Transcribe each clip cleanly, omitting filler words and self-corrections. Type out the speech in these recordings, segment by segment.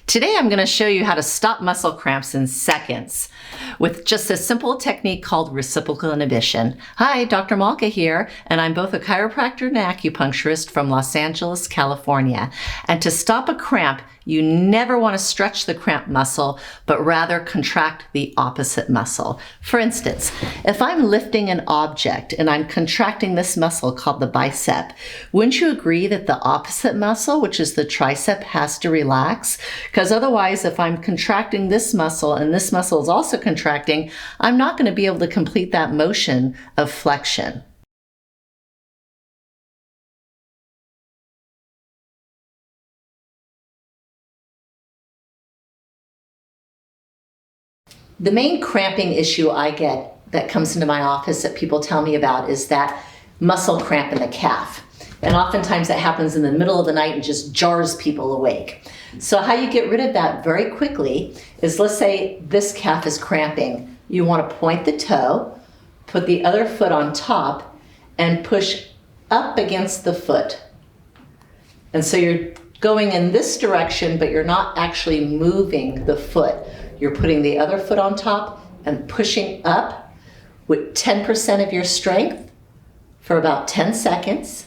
Today I'm going to show you how to stop muscle cramps in seconds with just a simple technique called Reciprocal Inhibition. Hi, Dr. Malka here, and I'm both a chiropractor and acupuncturist from Los Angeles, California. And to stop a cramp, you never want to stretch the cramp muscle, but rather contract the opposite muscle. For instance, if I'm lifting an object and I'm contracting this muscle called the bicep, wouldn't you agree that the opposite muscle, which is the tricep, has to relax? Because otherwise, if I'm contracting this muscle and this muscle is also contracting, I'm not going to be able to complete that motion of flexion. The main cramping issue I get that comes into my office that people tell me about is that muscle cramp in the calf. And oftentimes that happens in the middle of the night and just jars people awake. So how you get rid of that very quickly is, let's say this calf is cramping. You want to point the toe, put the other foot on top, and push up against the foot. And so you're going in this direction, but you're not actually moving the foot. You're putting the other foot on top and pushing up with 10% of your strength for about 10 seconds.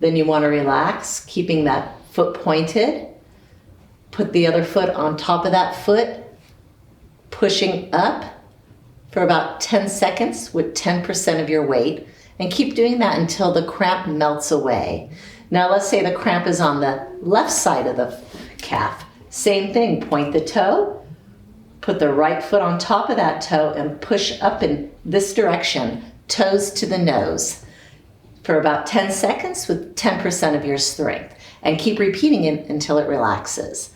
Then you want to relax, keeping that foot pointed. Put the other foot on top of that foot, pushing up for about 10 seconds with 10% of your weight. And keep doing that until the cramp melts away. Now let's say the cramp is on the left side of the calf. Same thing, point the toe. Put the right foot on top of that toe and push up in this direction, toes to the nose, for about 10 seconds with 10% of your strength. And keep repeating it until it relaxes.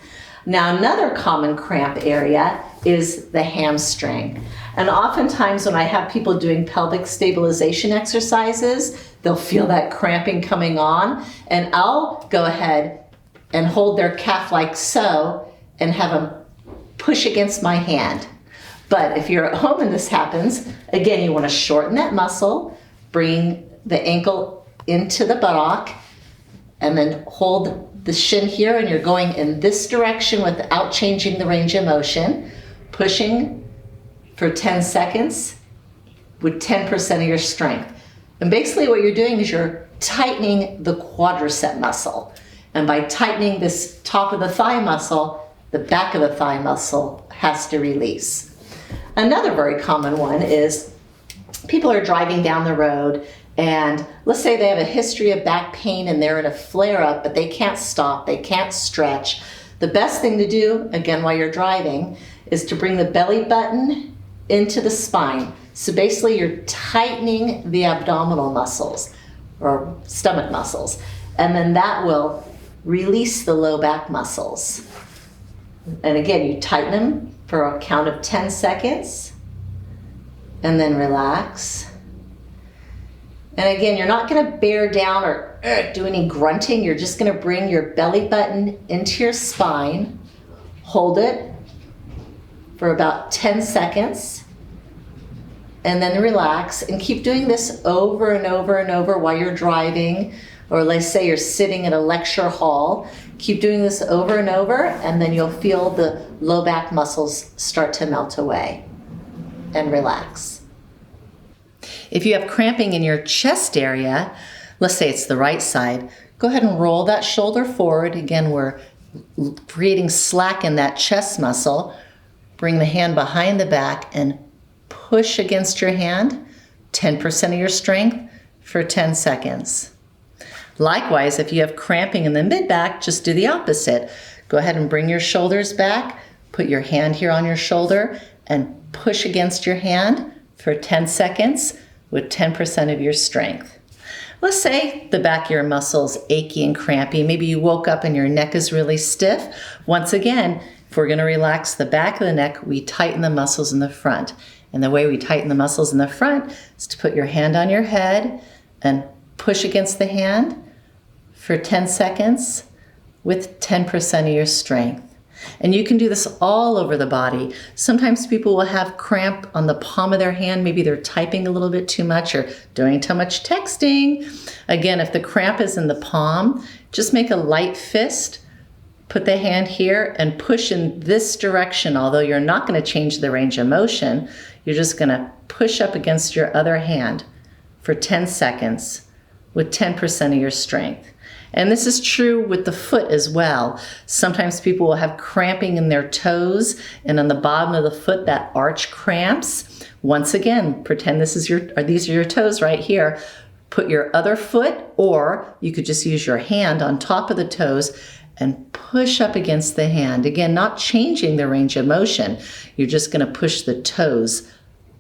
Now, another common cramp area is the hamstring. And oftentimes when I have people doing pelvic stabilization exercises, they'll feel that cramping coming on, and I'll go ahead and hold their calf like so and have them push against my hand. But if you're at home and this happens, again, you want to shorten that muscle, bring the ankle into the buttock, and then hold the shin here, and you're going in this direction without changing the range of motion, pushing for 10 seconds with 10% of your strength. And basically what you're doing is you're tightening the quadricep muscle. And by tightening this top of the thigh muscle, the back of the thigh muscle has to release. Another very common one is people are driving down the road, and let's say they have a history of back pain and they're in a flare-up, but they can't stop, they can't stretch. The best thing to do, again, while you're driving, is to bring the belly button into the spine. So basically you're tightening the abdominal muscles or stomach muscles, and then that will release the low back muscles. And again, you tighten them for a count of 10 seconds and then relax. And again, you're not going to bear down or do any grunting. You're just going to bring your belly button into your spine, hold it for about 10 seconds, and then relax. And keep doing this over and over and over while you're driving, or let's say you're sitting in a lecture hall. Keep doing this over and over, and then you'll feel the low back muscles start to melt away and relax. If you have cramping in your chest area, let's say it's the right side, go ahead and roll that shoulder forward. Again, we're creating slack in that chest muscle. Bring the hand behind the back and push against your hand, 10% of your strength for 10 seconds. Likewise, if you have cramping in the mid-back, just do the opposite. Go ahead and bring your shoulders back, put your hand here on your shoulder, and push against your hand for 10 seconds with 10% of your strength. Let's say the back of your muscle's achy and crampy. Maybe you woke up and your neck is really stiff. Once again, if we're going to relax the back of the neck, we tighten the muscles in the front. And the way we tighten the muscles in the front is to put your hand on your head and push against the hand for 10 seconds with 10% of your strength. And you can do this all over the body. Sometimes people will have cramp on the palm of their hand. Maybe they're typing a little bit too much or doing too much texting. Again, if the cramp is in the palm, just make a light fist Put the hand here and push in this direction, although you're not going to change the range of motion. You're just going to push up against your other hand for 10 seconds with 10% of your strength. And this is true with the foot as well. Sometimes people will have cramping in their toes and on the bottom of the foot, that arch cramps. Once again, pretend these are your toes right here. Put your other foot, or you could just use your hand on top of the toes and push up against the hand. Again, not changing the range of motion. You're just going to push the toes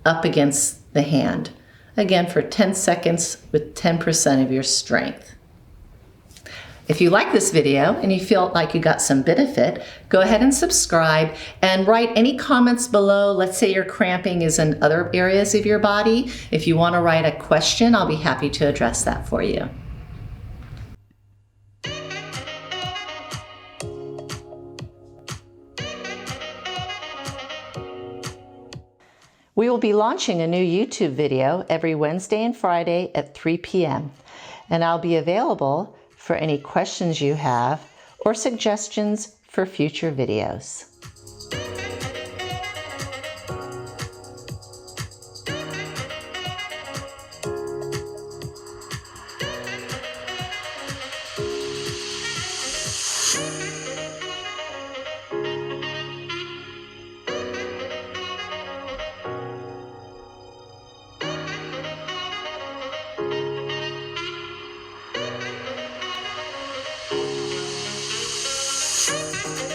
up against the hand. Again, for 10 seconds with 10% of your strength. If you like this video and you feel like you got some benefit, go ahead and subscribe and write any comments below. Let's say your cramping is in other areas of your body. If you want to write a question, I'll be happy to address that for you. We will be launching a new YouTube video every Wednesday and Friday at 3 p.m. and I'll be available for any questions you have or suggestions for future videos.